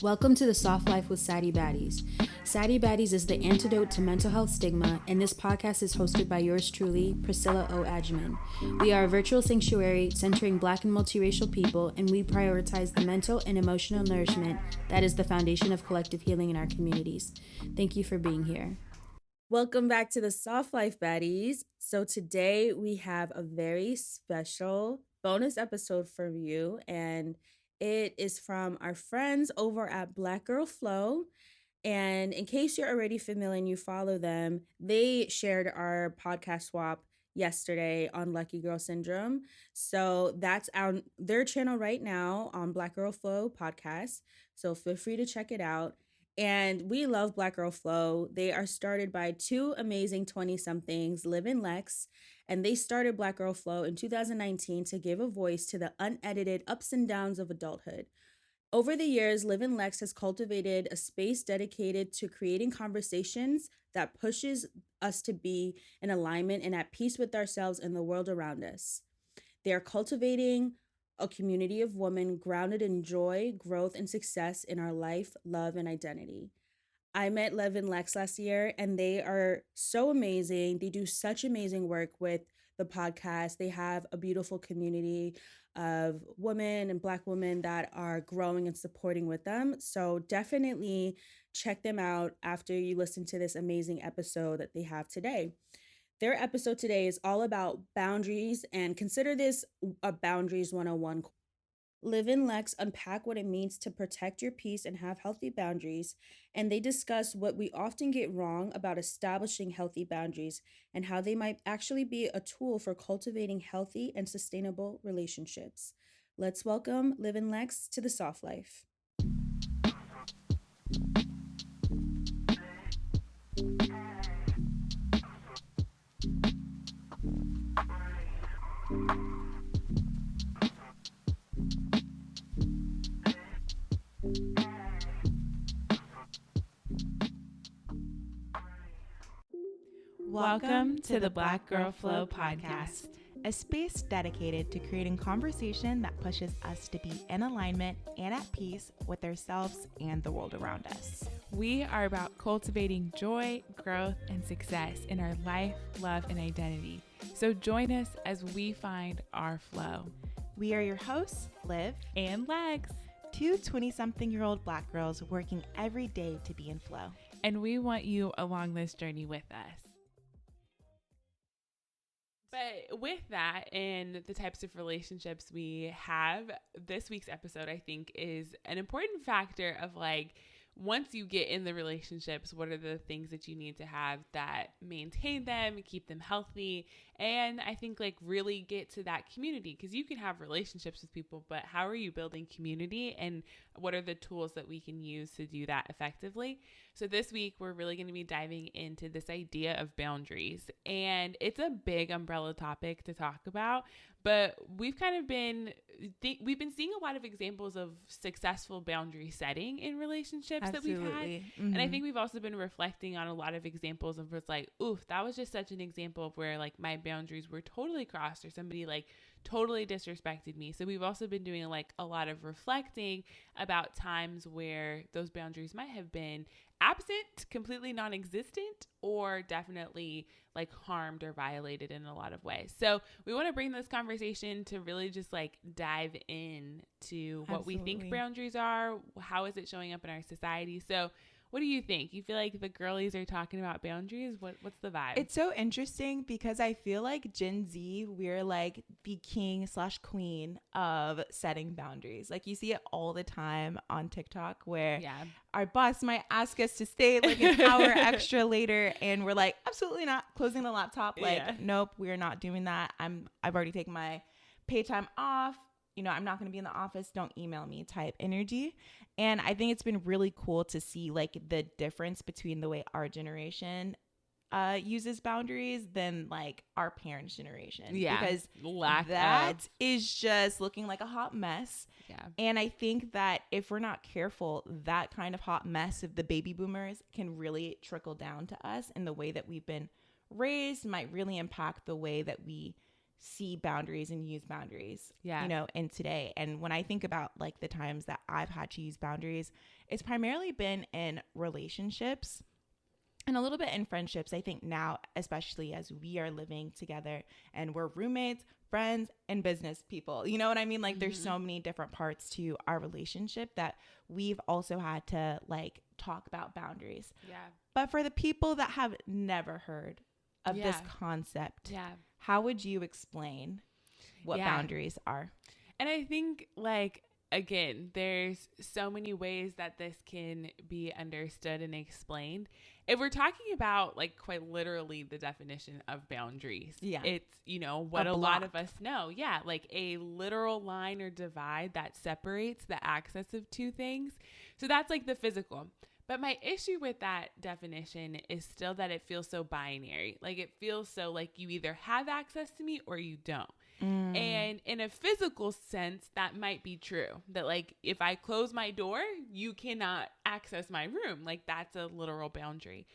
Welcome to the Soft Life with Sadie Baddies. Sadie Baddies is the antidote to mental health stigma, and this podcast is hosted by yours truly, Priscilla O. Adjaman. We are a virtual sanctuary centering Black and multiracial people, and we prioritize the mental and emotional nourishment that is the foundation of collective healing in our communities. Thank you for being here. Welcome back to the Soft Life Baddies. So today we have a very special bonus episode for you, and it is from our friends over at Black Girl Flow. And in case you're already familiar and you follow them, they shared our podcast swap yesterday on Lucky Girl Syndrome. So that's on their channel right now on Black Girl Flow podcast. So feel free to check it out. And we love Black Girl Flow. They are started by two amazing 20-somethings, Liv and Lex, and they started Black Girl Flow in 2019 to give a voice to the unedited ups and downs of adulthood. Over the years, Liv and Lex has cultivated a space dedicated to creating conversations that pushes us to be in alignment and at peace with ourselves and the world around us. They are cultivating a community of women grounded in joy, growth, and success in our life, love, and identity. I met Liv and Lex last year, and they are so amazing. They do such amazing work with the podcast. They have a beautiful community of women and Black women that are growing and supporting with them. So definitely check them out after you listen to this amazing episode that they have today. Their episode today is all about boundaries, and consider this a Boundaries 101. Liv and Lex unpack what it means to protect your peace and have healthy boundaries, and they discuss what we often get wrong about establishing healthy boundaries and how they might actually be a tool for cultivating healthy and sustainable relationships. Let's welcome Liv and Lex to the Soft Life. Welcome to the Black Girl Flow podcast, a space dedicated to creating conversation that pushes us to be in alignment and at peace with ourselves and the world around us. We are about cultivating joy, growth, and success in our life, love, and identity. So join us as we find our flow. We are your hosts, Liv and Lex, two 20-something-year-old Black girls working every day to be in flow. And we want you along this journey with us. But with that and the types of relationships we have, this week's episode, I think, is an important factor of like, once you get in the relationships, what are the things that you need to have that maintain them, keep them healthy, and I think like really get to that community, because you can have relationships with people, but how are you building community, and what are the tools that we can use to do that effectively? So this week, we're really going to be diving into this idea of boundaries, and it's a big umbrella topic to talk about, but we've kind of we've been seeing a lot of examples of successful boundary setting in relationships that we've had. Mm-hmm. And I think we've also been reflecting on a lot of examples of what's like, oof, that was just such an example of where like my boundaries were totally crossed, or somebody like totally disrespected me. So we've also been doing like a lot of reflecting about times where those boundaries might have been absent, completely non-existent, or definitely like harmed or violated in a lot of ways. So we want to bring this conversation to really just like dive in to what we think boundaries are. How is it showing up in our society? So what do you think? You feel like the girlies are talking about boundaries? What's the vibe? It's so interesting because I feel like Gen Z, we're like the king/queen of setting boundaries. Like you see it all the time on TikTok where our boss might ask us to stay like an hour extra later, and we're like, absolutely not, closing the laptop. Like, nope, we're not doing that. I've already taken my pay time off. You know, I'm not going to be in the office. Don't email me type energy. And I think it's been really cool to see like the difference between the way our generation uses boundaries than like our parents' generation. Yeah. Because that is just looking like a hot mess. Yeah. And I think that if we're not careful, that kind of hot mess of the baby boomers can really trickle down to us, and the way that we've been raised might really impact the way that we see boundaries and use boundaries, yeah, you know, in today. And when I think about like the times that I've had to use boundaries, it's primarily been in relationships and a little bit in friendships. I think now, especially as we are living together and we're roommates, friends, and business people, you know what I mean? Like there's so many different parts to our relationship that we've also had to like talk about boundaries. Yeah. But for the people that have never heard of this concept, how would you explain what boundaries are? And I think, like, again, there's so many ways that this can be understood and explained. If we're talking about, like, quite literally the definition of boundaries, it's, you know, what a lot of us know. Yeah, like a literal line or divide that separates the access of two things. So that's like the physical. But my issue with that definition is still that it feels so binary. Like it feels so like you either have access to me or you don't. And in a physical sense, that might be true. That like if I close my door, you cannot access my room. Like that's a literal boundary.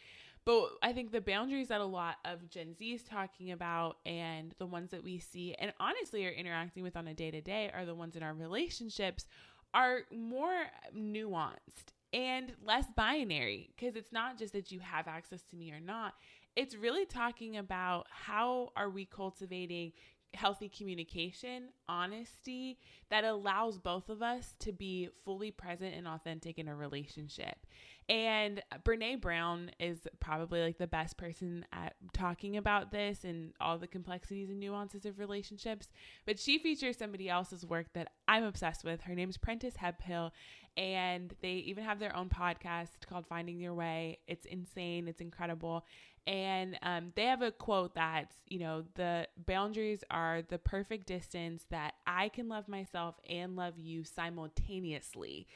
But I think the boundaries that a lot of Gen Z is talking about and the ones that we see and honestly are interacting with on a day-to-day are the ones in our relationships are more nuanced and less binary, because it's not just that you have access to me or not. It's really talking about how are we cultivating healthy communication, honesty that allows both of us to be fully present and authentic in a relationship. And Brene Brown is probably like the best person at talking about this and all the complexities and nuances of relationships. But she features somebody else's work that I'm obsessed with. Her name's Prentice Hemphill, and they even have their own podcast called Finding Your Way. It's insane. It's incredible. And they have a quote that's, you know, the boundaries are the perfect distance that I can love myself and love you simultaneously.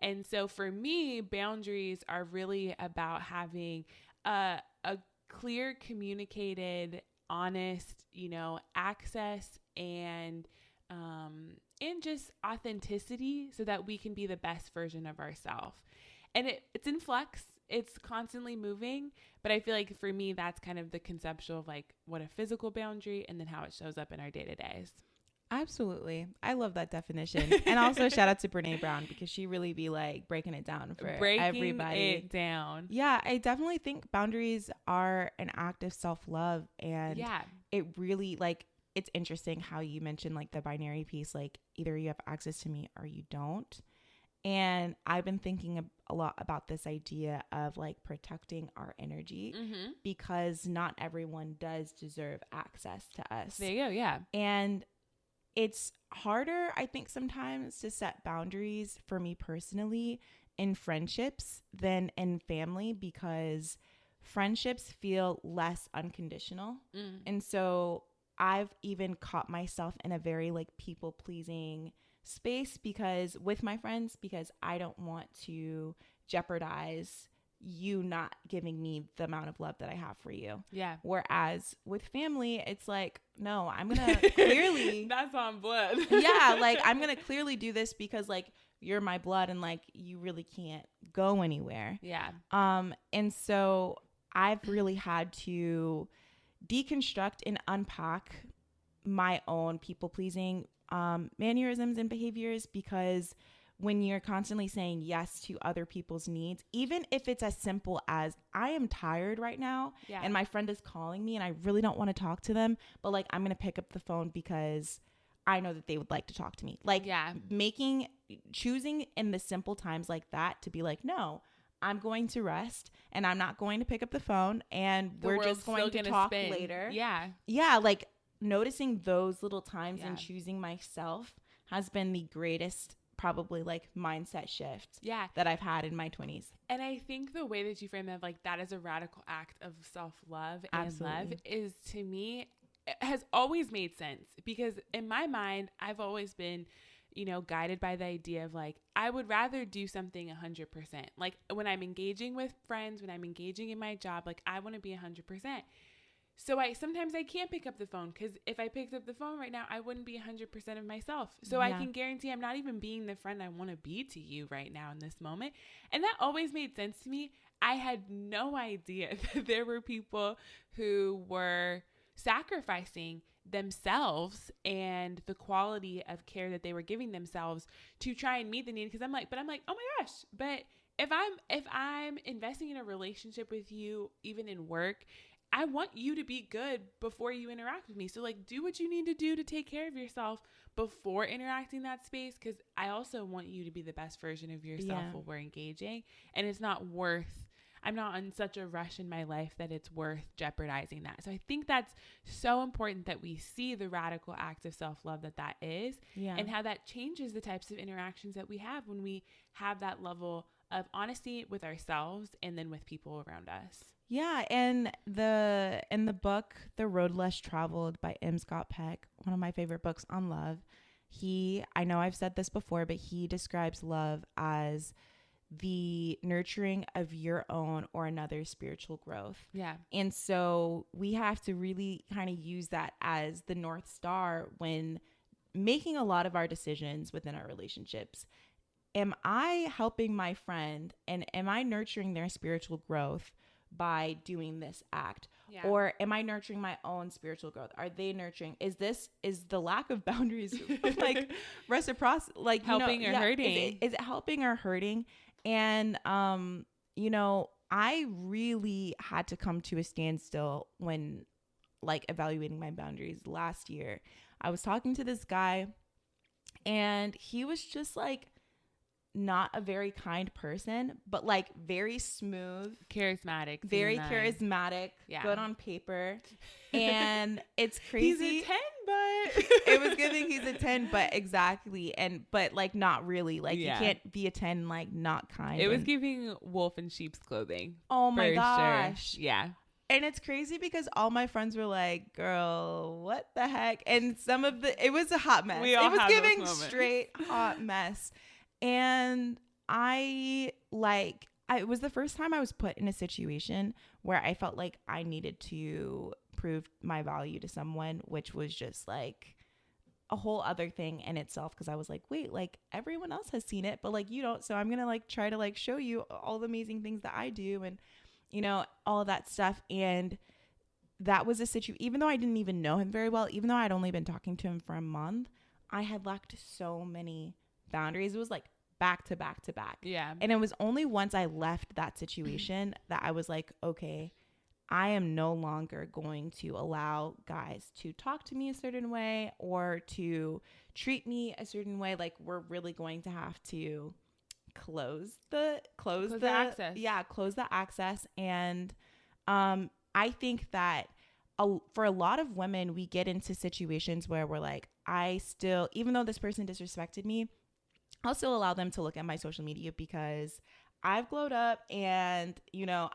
And so for me, boundaries are really about having a clear, communicated, honest, you know, access and just authenticity so that we can be the best version of ourselves. And it's in flux. It's constantly moving. But I feel like for me, that's kind of the conceptual of like what a physical boundary and then how it shows up in our day-to-days. Absolutely. I love that definition. And also shout out to Brene Brown because she really be like breaking it down for everybody. It down. Yeah, I definitely think boundaries are an act of self-love. And it really like, it's interesting how you mentioned like the binary piece, like either you have access to me or you don't. And I've been thinking a lot about this idea of like protecting our energy because not everyone does deserve access to us. There you go. Yeah. And it's harder, I think, sometimes to set boundaries for me personally in friendships than in family because friendships feel less unconditional. And so I've even caught myself in a very like people pleasing space because with my friends, because I don't want to jeopardize you not giving me the amount of love that I have for you. Yeah. Whereas with family, it's like, no, I'm going to clearly. That's on blood. Yeah. Like I'm going to clearly do this because like you're my blood and like you really can't go anywhere. Yeah. And so I've really had to deconstruct and unpack my own people pleasing mannerisms and behaviors because when you're constantly saying yes to other people's needs, even if it's as simple as I am tired right now and my friend is calling me and I really don't want to talk to them, but like I'm going to pick up the phone because I know that they would like to talk to me. Like choosing in the simple times like that to be like, no, I'm going to rest and I'm not going to pick up the phone and we're just going to talk later. Yeah. Yeah. Like noticing those little times and choosing myself has been the greatest probably like mindset shift that I've had in my 20s. And I think the way that you frame that, like that is a radical act of self-love and love is to me has always made sense because in my mind, I've always been, you know, guided by the idea of like, I would rather do something 100%. Like when I'm engaging with friends, when I'm engaging in my job, like I want to be 100%. So sometimes I can't pick up the phone because if I picked up the phone right now, I wouldn't be 100% of myself. So I can guarantee I'm not even being the friend I want to be to you right now in this moment. And that always made sense to me. I had no idea that there were people who were sacrificing themselves and the quality of care that they were giving themselves to try and meet the need. Because I'm like, oh my gosh, but if I'm investing in a relationship with you, even in work, I want you to be good before you interact with me. So like, do what you need to do to take care of yourself before interacting that space. Cause I also want you to be the best version of yourself while we're engaging. And it's not worth, I'm not on such a rush in my life that it's worth jeopardizing that. So I think that's so important that we see the radical act of self-love that is, and how that changes the types of interactions that we have when we have that level of honesty with ourselves and then with people around us. Yeah, and in the book, The Road Less Traveled by M. Scott Peck, one of my favorite books on love, I know I've said this before, but he describes love as the nurturing of your own or another's spiritual growth. Yeah. And so we have to really kind of use that as the North Star when making a lot of our decisions within our relationships. Am I helping my friend and am I nurturing their spiritual growth by doing this act? Yeah. Or am I nurturing my own spiritual growth? Are they nurturing? Is the lack of boundaries like reciprocity, like helping or hurting? Is it helping or hurting? And, I really had to come to a standstill when like evaluating my boundaries last year. I was talking to this guy and he was just like, not a very kind person, but like very smooth, charismatic, very charismatic, good on paper. And it's crazy. He's a 10, but it was giving he's a 10, but exactly. But like not really. Like you can't be a 10 like not kind. It was giving wolf in sheep's clothing. Oh my gosh. Sure. Yeah. And it's crazy because all my friends were like, girl, what the heck? And it was a hot mess. It was giving straight hot mess. And it was the first time I was put in a situation where I felt like I needed to prove my value to someone, which was just like a whole other thing in itself. Cause I was like, wait, like everyone else has seen it, but like you don't. So I'm going to like try to like show you all the amazing things that I do and, all of that stuff. And that was a situation, even though I didn't even know him very well, even though I'd only been talking to him for a month, I had lacked so many boundaries. It was like back to back to back. Yeah. And it was only once I left that situation that I was like, okay, I am no longer going to allow guys to talk to me a certain way or to treat me a certain way. Like we're really going to have to close the access. Yeah, close the access. And I think that for a lot of women, we get into situations where we're like, even though this person disrespected me, I'll still allow them to look at my social media because I've glowed up and,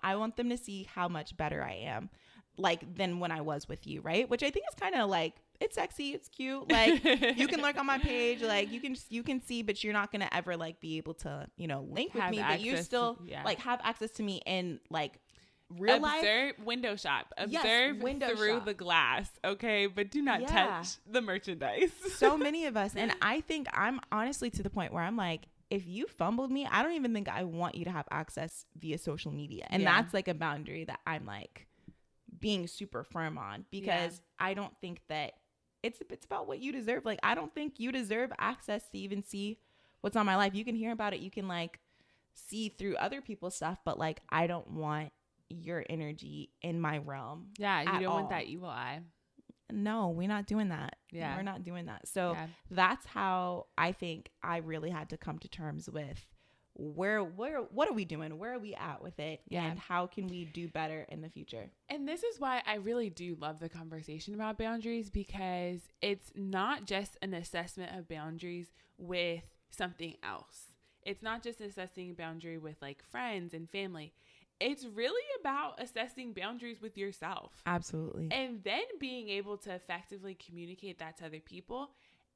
I want them to see how much better I am than when I was with you. Right. Which I think is kind of like, it's sexy. It's cute. Like you can lurk on my page. Like you can see, but you're not going to ever like be able to, link with me, but you still like have access to me in like real life. Window shop. Observe through the glass. Okay. But do not touch the merchandise. So many of us. And I think I'm honestly to the point where I'm like, if you fumbled me, I don't even think I want you to have access via social media. And that's like a boundary that I'm like being super firm on because I don't think that it's about what you deserve. Like, I don't think you deserve access to even see what's on my life. You can hear about it. You can like see through other people's stuff, but like, I don't want your energy in my realm. Yeah. You don't want that evil eye. No, we're not doing that. Yeah. We're not doing that. So that's how I think I really had to come to terms with what are we doing? Where are we at with it? Yeah. And how can we do better in the future? And this is why I really do love the conversation about boundaries, because it's not just an assessment of boundaries with something else. It's not just assessing a boundary with like friends and family. It's really about assessing boundaries with yourself. Absolutely. And then being able to effectively communicate that to other people.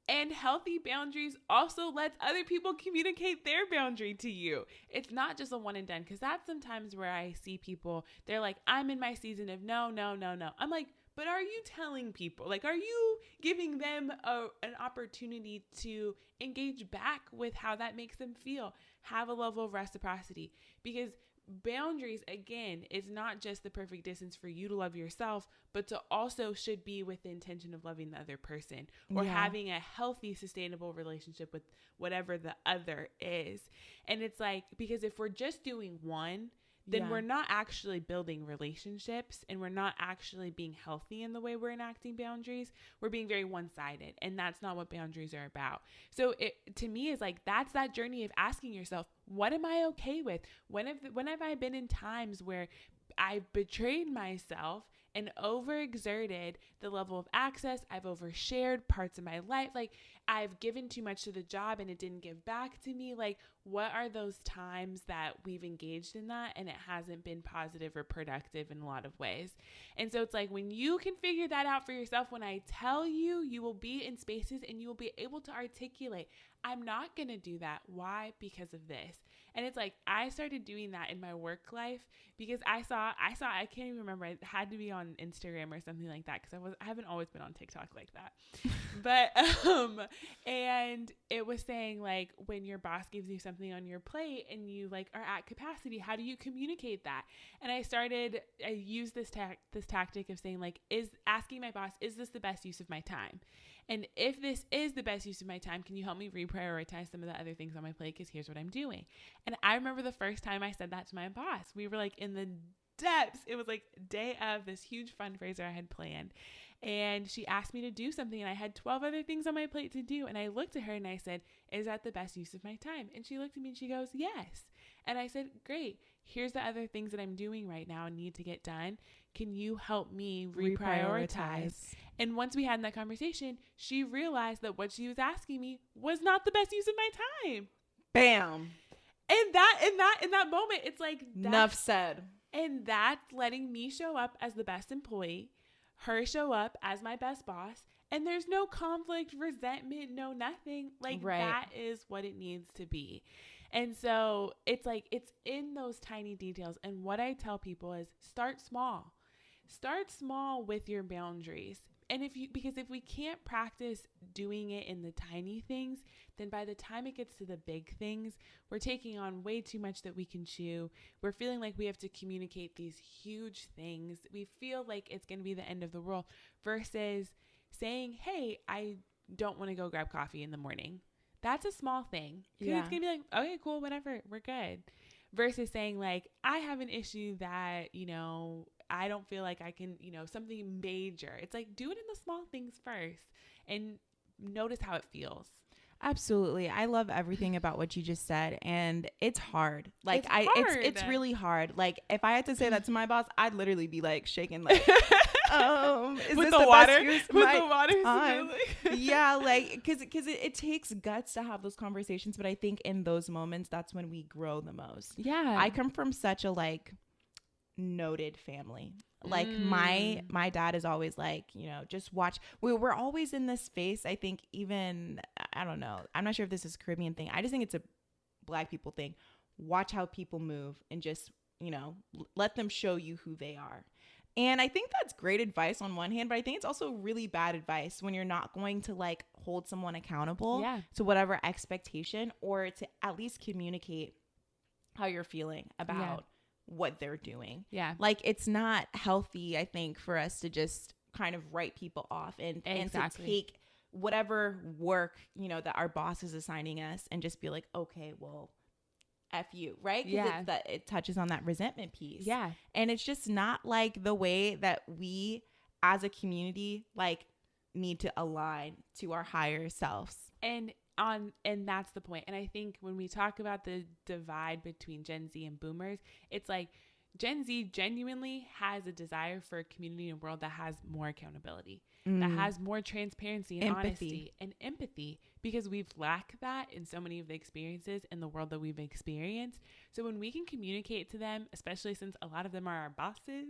And healthy boundaries also lets other people communicate their boundary to you. It's not just a one and done, because that's sometimes where I see people, they're like, I'm in my season of no. I'm like, but are you telling people? Like, are you giving them an opportunity to engage back with how that makes them feel? Have a level of reciprocity. Because boundaries, again, is not just the perfect distance for you to love yourself, but to also should be with the intention of loving the other person or having a healthy, sustainable relationship with whatever the other is. And it's like, because if we're just doing one, then we're not actually building relationships, and we're not actually being healthy in the way we're enacting boundaries. We're being very one-sided, and that's not what boundaries are about. So it, to me, is like, that's that journey of asking yourself, what am I okay with? When have I been in times where I've betrayed myself and overexerted the level of access? I've overshared parts of my life. Like, I've given too much to the job and it didn't give back to me. Like, what are those times that we've engaged in that and it hasn't been positive or productive in a lot of ways? And so it's like, when you can figure that out for yourself, when I tell you, you will be in spaces and you will be able to articulate, I'm not going to do that. Why? Because of this. And it's like, I started doing that in my work life because I can't even remember. I had to be on Instagram or something like that, because I haven't always been on TikTok like that. But, and it was saying, like, when your boss gives you something on your plate and you like are at capacity, how do you communicate that? And I used this tactic of saying, like, asking my boss, is this the best use of my time? And if this is the best use of my time, can you help me reprioritize some of the other things on my plate? Because here's what I'm doing. And I remember the first time I said that to my boss, we were like in the depths. It was like day of this huge fundraiser I had planned. And she asked me to do something and I had 12 other things on my plate to do. And I looked at her and I said, is that the best use of my time? And she looked at me and she goes, yes. And I said, great. Here's the other things that I'm doing right now and need to get done. Can you help me reprioritize? And once we had that conversation, she realized that what she was asking me was not the best use of my time. Bam. And in that moment, it's like, enough said. And that's letting me show up as the best employee, her show up as my best boss, and there's no conflict, resentment, no nothing. Like, that is what it needs to be. And so it's like, it's in those tiny details. And what I tell people is, start small with your boundaries. And because if we can't practice doing it in the tiny things, then by the time it gets to the big things, we're taking on way too much that we can chew. We're feeling like we have to communicate these huge things. We feel like it's going to be the end of the world versus saying, hey, I don't want to go grab coffee in the morning. That's a small thing. Because it's going to be like, okay, cool, whatever, we're good. Versus saying, like, I have an issue that, I don't feel like I can, something major. It's like, do it in the small things first and notice how it feels. Absolutely. I love everything about what you just said. And it's hard. Like, it's really hard. Like, if I had to say that to my boss, I'd literally be like shaking, like, is with this the water? Best use of my time? Yeah. Like, cause it takes guts to have those conversations. But I think in those moments, that's when we grow the most. Yeah. I come from such a noted family. Like my dad is always like, just watch. We're always in this space. I think even, I don't know, I'm not sure if this is a Caribbean thing. I just think it's a Black people thing. Watch how people move and just, let them show you who they are. And I think that's great advice on one hand, but I think it's also really bad advice when you're not going to hold someone accountable to whatever expectation, or to at least communicate how you're feeling about what they're doing. Yeah. Like, it's not healthy, I think, for us to just kind of write people off and to take whatever work, that our boss is assigning us and just be like, okay, well, F you, right? Because it touches on that resentment piece. Yeah. And it's just not the way that we as a community need to align to our higher selves. And that's the point. And I think when we talk about the divide between Gen Z and boomers, it's like Gen Z genuinely has a desire for a community and world that has more accountability, that has more transparency and honesty and empathy, because we've lacked that in so many of the experiences in the world that we've experienced. So when we can communicate to them, especially since a lot of them are our bosses,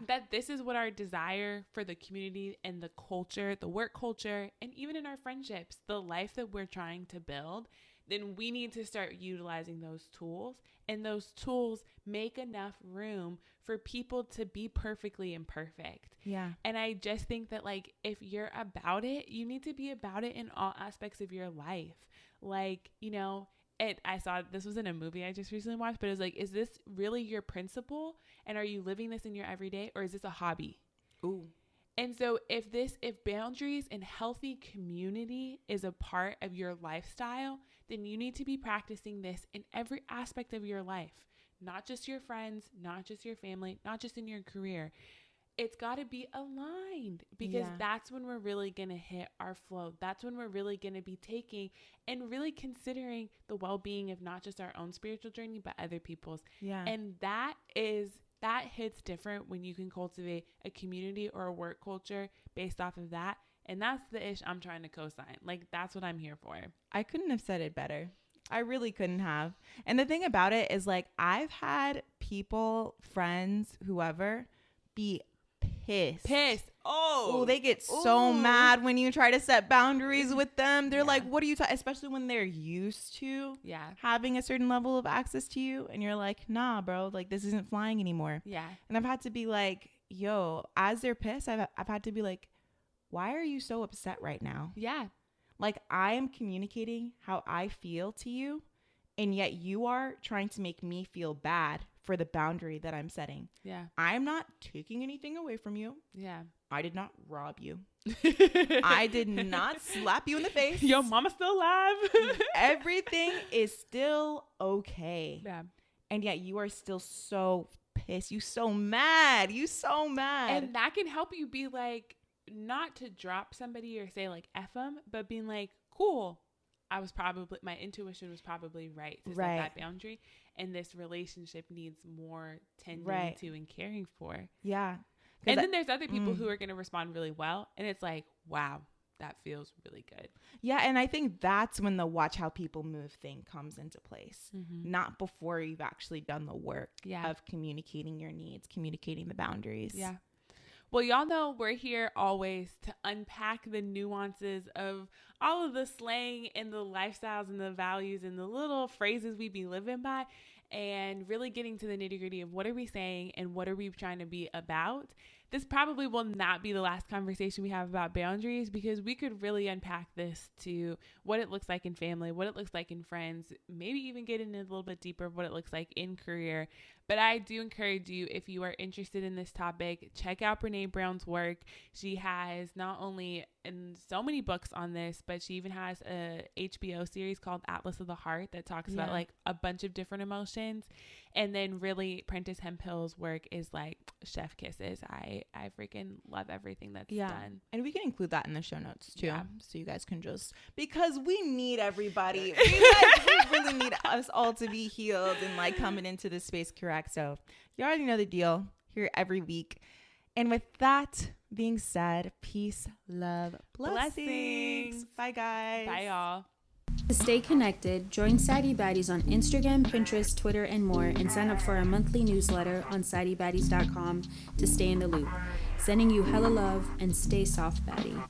that this is what our desire for the community and the culture, the work culture, and even in our friendships, the life that we're trying to build, then we need to start utilizing those tools. And those tools make enough room for people to be perfectly imperfect. Yeah. And I just think that if you're about it, you need to be about it in all aspects of your life. I saw this was in a movie I just recently watched, but it was like, is this really your principle? And are you living this in your everyday, or is this a hobby? Ooh. And so if boundaries and healthy community is a part of your lifestyle, then you need to be practicing this in every aspect of your life, not just your friends, not just your family, not just in your career. It's got to be aligned, because that's when we're really going to hit our flow. That's when we're really going to be taking and really considering the well-being of not just our own spiritual journey, but other people's. Yeah. And that hits different when you can cultivate a community or a work culture based off of that. And that's the ish I'm trying to co-sign. Like, that's what I'm here for. I couldn't have said it better. I really couldn't have. And the thing about it is, like, I've had people, friends, whoever, be pissed. Oh, they get so mad when you try to set boundaries with them. They're like, what are you talking? Especially when they're used to having a certain level of access to you. And you're like, nah, bro, like, this isn't flying anymore. Yeah. And I've had to be like, yo, as they're pissed, I've had to be like, why are you so upset right now? Yeah. Like, I am communicating how I feel to you, and yet you are trying to make me feel bad for the boundary that I'm setting. Yeah. I'm not taking anything away from you. Yeah. I did not rob you. I did not slap you in the face. Yo, mama's still alive. Everything is still okay. Yeah. And yet you are still so pissed. You so mad. And that can help you be like, not to drop somebody or say like F them, but being like, cool. My intuition was probably right to set that boundary, and this relationship needs more tending to and caring for. Yeah. And then there's other people who are going to respond really well, and it's like, wow, that feels really good. Yeah, and I think that's when the watch how people move thing comes into place. Not before you've actually done the work of communicating your needs, communicating the boundaries. Yeah. Well, y'all know we're here always to unpack the nuances of all of the slang and the lifestyles and the values and the little phrases we be living by, and really getting to the nitty-gritty of what are we saying and what are we trying to be about. This probably will not be the last conversation we have about boundaries, because we could really unpack this to what it looks like in family, what it looks like in friends, maybe even get in a little bit deeper of what it looks like in career. But I do encourage you, if you are interested in this topic, check out Brene Brown's work. She has not only so many books on this, but she even has a HBO series called Atlas of the Heart that talks about like a bunch of different emotions. And then really Prentice Hemphill's work is like chef kisses. I freaking love everything that's done. And we can include that in the show notes too. Yeah. So you guys can because we need everybody. we really need us all to be healed and like coming into this space correct. So you already know the deal. Here every week. And with that being said, peace, love, blessings. Bye guys. Bye y'all. To stay connected, join Sadie Baddies on Instagram, Pinterest, Twitter, and more, and sign up for our monthly newsletter on SaddieBaddies.com to stay in the loop. Sending you hella love, and stay soft, baddie.